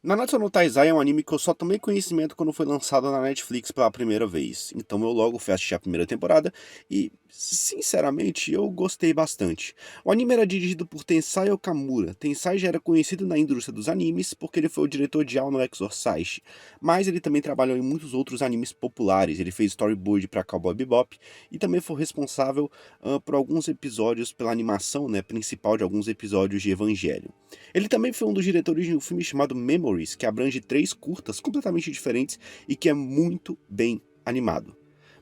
Nanatsu no Taizai é um anime que eu só tomei conhecimento quando foi lançado na Netflix pela primeira vez, então eu logo fui assistir a primeira temporada e, sinceramente, eu gostei bastante. O anime era dirigido por Tensai Okamura. Tensai já era conhecido na indústria dos animes porque ele foi o diretor de Ao no Exorcist, mas ele também trabalhou em muitos outros animes populares. Ele fez storyboard para Cowboy Bebop e também foi responsável por alguns episódios pela animação, né, principal de alguns episódios de Evangelho. Ele também foi um dos diretores de um filme chamado Memories, que abrange 3 curtas completamente diferentes e que é muito bem animado.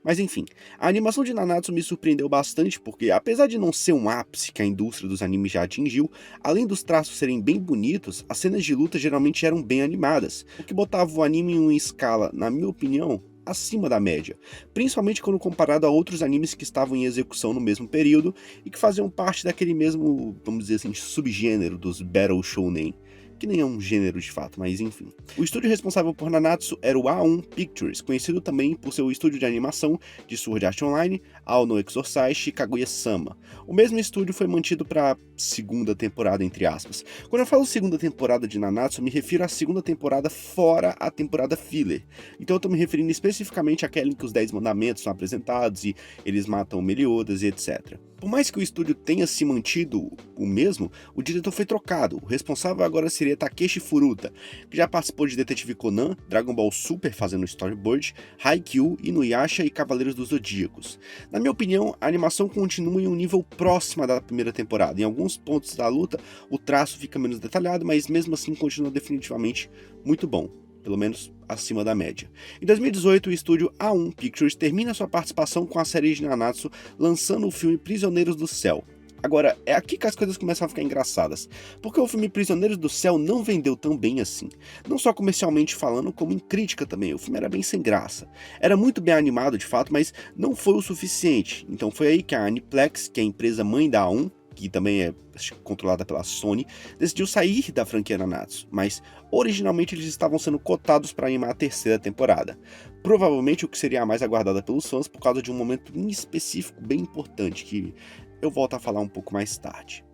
Mas enfim, a animação de Nanatsu me surpreendeu bastante porque, apesar de não ser um ápice que a indústria dos animes já atingiu, além dos traços serem bem bonitos, as cenas de luta geralmente eram bem animadas, o que botava o anime em uma escala, na minha opinião, acima da média, principalmente quando comparado a outros animes que estavam em execução no mesmo período e que faziam parte daquele mesmo, vamos dizer assim, subgênero dos Battle Shounen, que nem é um gênero de fato, mas enfim. O estúdio responsável por Nanatsu era o A1 Pictures, conhecido também por seu estúdio de animação de Sword Art Online, Ao no Exorcist e Kaguya-sama. O mesmo estúdio foi mantido para segunda temporada, entre aspas. Quando eu falo segunda temporada de Nanatsu, eu me refiro à segunda temporada fora a temporada filler. Então eu tô me referindo especificamente àquela em que os 10 mandamentos são apresentados e eles matam Meliodas e etc. Por mais que o estúdio tenha se mantido o mesmo, o diretor foi trocado. O responsável agora seria Takeshi Furuta, que já participou de Detetive Conan, Dragon Ball Super fazendo storyboard, Haikyuu, Inuyasha e Cavaleiros dos Zodíacos. Na minha opinião, a animação continua em um nível próximo da primeira temporada. Em alguns pontos da luta, o traço fica menos detalhado, mas mesmo assim continua definitivamente muito bom, pelo menos acima da média. Em 2018, o estúdio A1 Pictures termina sua participação com a série de Nanatsu, lançando o filme Prisioneiros do Céu. Agora, é aqui que as coisas começam a ficar engraçadas, porque o filme Prisioneiros do Céu não vendeu tão bem assim. Não só comercialmente falando, como em crítica também, o filme era bem sem graça. Era muito bem animado de fato, mas não foi o suficiente. Então foi aí que a Aniplex, que é a empresa mãe da A1, que também é controlada pela Sony, decidiu sair da franquia Nanatsu, mas originalmente eles estavam sendo cotados para animar a terceira temporada. Provavelmente o que seria a mais aguardada pelos fãs por causa de um momento em específico bem importante, que eu volto a falar um pouco mais tarde.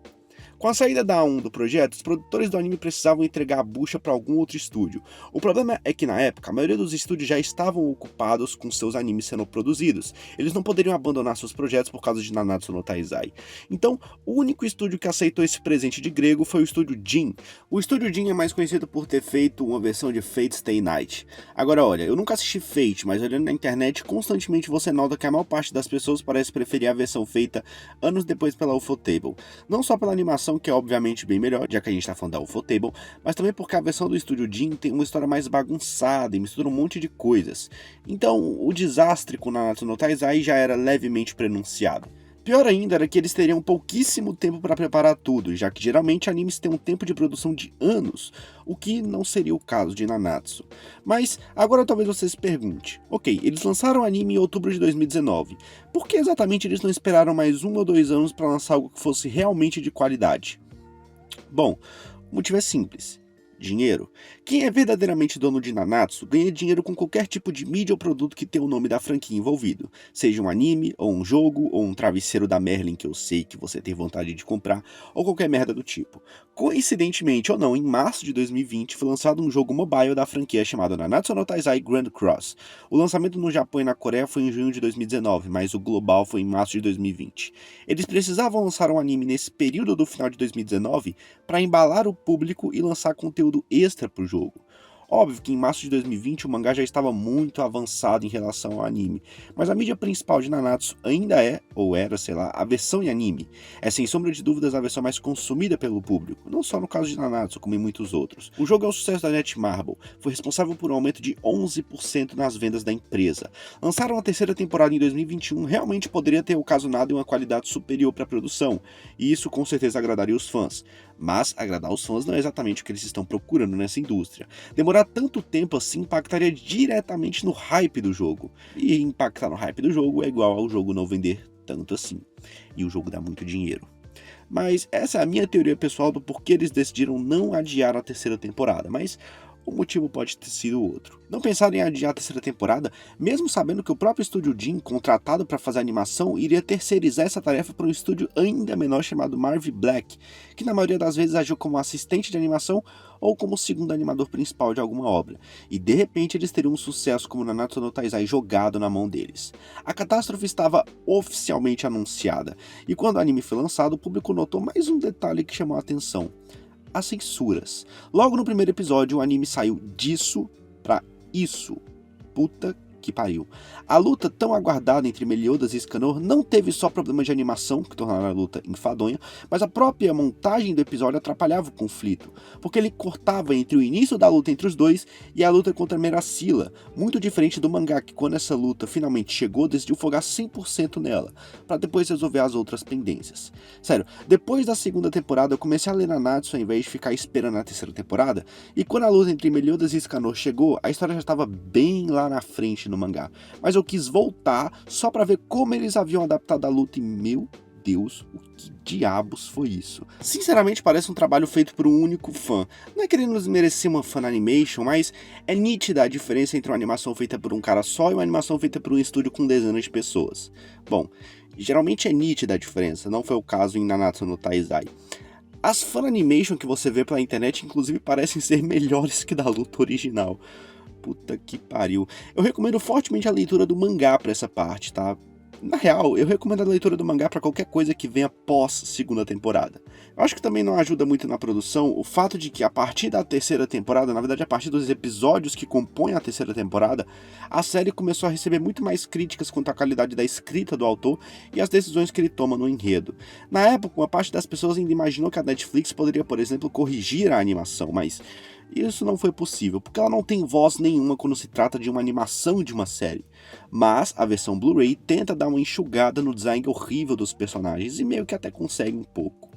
Com a saída da A1 do projeto, os produtores do anime precisavam entregar a bucha para algum outro estúdio. O problema é que na época, a maioria dos estúdios já estavam ocupados com seus animes sendo produzidos. Eles não poderiam abandonar seus projetos por causa de Nanatsu no Taizai. Então, o único estúdio que aceitou esse presente de grego foi o estúdio Jin. O estúdio Jin é mais conhecido por ter feito uma versão de Fate Stay Night. Agora olha, eu nunca assisti Fate, mas olhando na internet, constantemente você nota que a maior parte das pessoas parece preferir a versão feita anos depois pela Ufotable. Não só pela animação, que é obviamente bem melhor, já que a gente tá falando da Ufotable, mas também porque a versão do estúdio Jin tem uma história mais bagunçada e mistura um monte de coisas. Então, o desastre com Nanatsu no Taizai já era levemente prenunciado. Pior ainda era que eles teriam pouquíssimo tempo para preparar tudo, já que geralmente animes têm um tempo de produção de anos, o que não seria o caso de Nanatsu. Mas agora talvez você se pergunte, ok, eles lançaram o anime em outubro de 2019, por que exatamente eles não esperaram mais 1 ou 2 anos para lançar algo que fosse realmente de qualidade? Bom, o motivo é simples. Dinheiro. Quem é verdadeiramente dono de Nanatsu ganha dinheiro com qualquer tipo de mídia ou produto que tenha o nome da franquia envolvido. Seja um anime, ou um jogo, ou um travesseiro da Merlin que eu sei que você tem vontade de comprar, ou qualquer merda do tipo. Coincidentemente ou não, em março de 2020 foi lançado um jogo mobile da franquia chamado Nanatsu no Taizai Grand Cross. O lançamento no Japão e na Coreia foi em junho de 2019, mas o global foi em março de 2020. Eles precisavam lançar um anime nesse período do final de 2019 para embalar o público e lançar conteúdo extra pro jogo. Óbvio que em março de 2020 o mangá já estava muito avançado em relação ao anime, mas a mídia principal de Nanatsu ainda é, ou era, sei lá, a versão em anime. É sem sombra de dúvidas a versão mais consumida pelo público, não só no caso de Nanatsu, como em muitos outros. O jogo é um sucesso da Netmarble, foi responsável por um aumento de 11% nas vendas da empresa. Lançaram a terceira temporada em 2021, realmente poderia ter ocasionado uma qualidade superior para a produção, e isso com certeza agradaria os fãs. Mas agradar os fãs não é exatamente o que eles estão procurando nessa indústria. Demorar tanto tempo assim impactaria diretamente no hype do jogo. E impactar no hype do jogo é igual ao jogo não vender tanto assim. E o jogo dá muito dinheiro. Mas essa é a minha teoria pessoal do porquê eles decidiram não adiar a terceira temporada. Mas o motivo pode ter sido outro. Não pensaram em adiar a terceira temporada, mesmo sabendo que o próprio estúdio Jim, contratado para fazer a animação, iria terceirizar essa tarefa para um estúdio ainda menor chamado Marvel Black, que na maioria das vezes agiu como assistente de animação ou como segundo animador principal de alguma obra, e de repente eles teriam um sucesso como Nanatsu no Taizai jogado na mão deles. A catástrofe estava oficialmente anunciada, e quando o anime foi lançado, o público notou mais um detalhe que chamou a atenção: as censuras. Logo no primeiro episódio, o anime saiu disso pra isso. Puta que pariu. A luta tão aguardada entre Meliodas e Escanor não teve só problemas de animação, que tornaram a luta enfadonha, mas a própria montagem do episódio atrapalhava o conflito, porque ele cortava entre o início da luta entre os dois e a luta contra Meracila, muito diferente do mangá, que quando essa luta finalmente chegou, decidiu focar 100% nela, para depois resolver as outras pendências. Sério, depois da segunda temporada eu comecei a ler Nanatsu ao invés de ficar esperando a terceira temporada, e quando a luta entre Meliodas e Escanor chegou, a história já estava bem lá na frente no mangá, mas eu quis voltar só pra ver como eles haviam adaptado a luta e meu Deus, o que diabos foi isso? Sinceramente parece um trabalho feito por um único fã. Não é querendo desmerecer uma fan animation, mas é nítida a diferença entre uma animação feita por um cara só e uma animação feita por um estúdio com dezenas de pessoas. Bom, geralmente é nítida a diferença, não foi o caso em Nanatsu no Taizai. As fan animation que você vê pela internet inclusive parecem ser melhores que da luta original. Puta que pariu. Eu recomendo fortemente a leitura do mangá pra essa parte, tá? Na real, eu recomendo a leitura do mangá pra qualquer coisa que venha pós segunda temporada. Eu acho que também não ajuda muito na produção o fato de que a partir da terceira temporada, na verdade a partir dos episódios que compõem a terceira temporada, a série começou a receber muito mais críticas quanto à qualidade da escrita do autor e as decisões que ele toma no enredo. Na época, uma parte das pessoas ainda imaginou que a Netflix poderia, por exemplo, corrigir a animação, mas isso não foi possível, porque ela não tem voz nenhuma quando se trata de uma animação de uma série. Mas a versão Blu-ray tenta dar uma enxugada no design horrível dos personagens e meio que até consegue um pouco.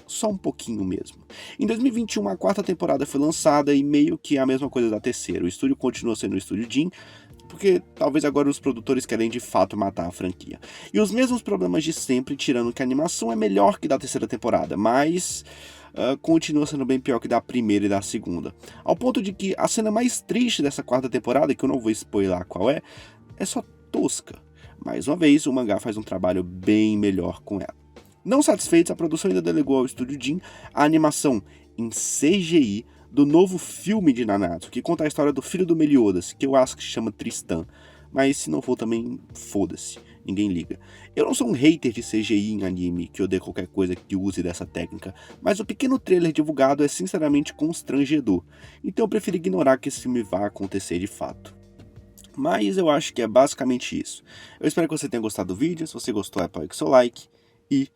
Só um pouquinho mesmo. Em 2021, a quarta temporada foi lançada e meio que é a mesma coisa da terceira. O estúdio continua sendo o estúdio Jim, porque talvez agora os produtores querem de fato matar a franquia. E os mesmos problemas de sempre, tirando que a animação é melhor que da terceira temporada, mas continua sendo bem pior que da primeira e da segunda. Ao ponto de que a cena mais triste dessa quarta temporada, que eu não vou spoiler qual é só tosca. Mais uma vez, o mangá faz um trabalho bem melhor com ela. Não satisfeitos, a produção ainda delegou ao estúdio Jim a animação em CGI do novo filme de Nanatsu, que conta a história do filho do Meliodas, que eu acho que se chama Tristan, mas se não for também, foda-se, ninguém liga. Eu não sou um hater de CGI em anime, que odeia qualquer coisa que use dessa técnica, mas o pequeno trailer divulgado é sinceramente constrangedor, então eu prefiro ignorar que esse filme vá acontecer de fato. Mas eu acho que é basicamente isso. Eu espero que você tenha gostado do vídeo, se você gostou apoie com seu like, e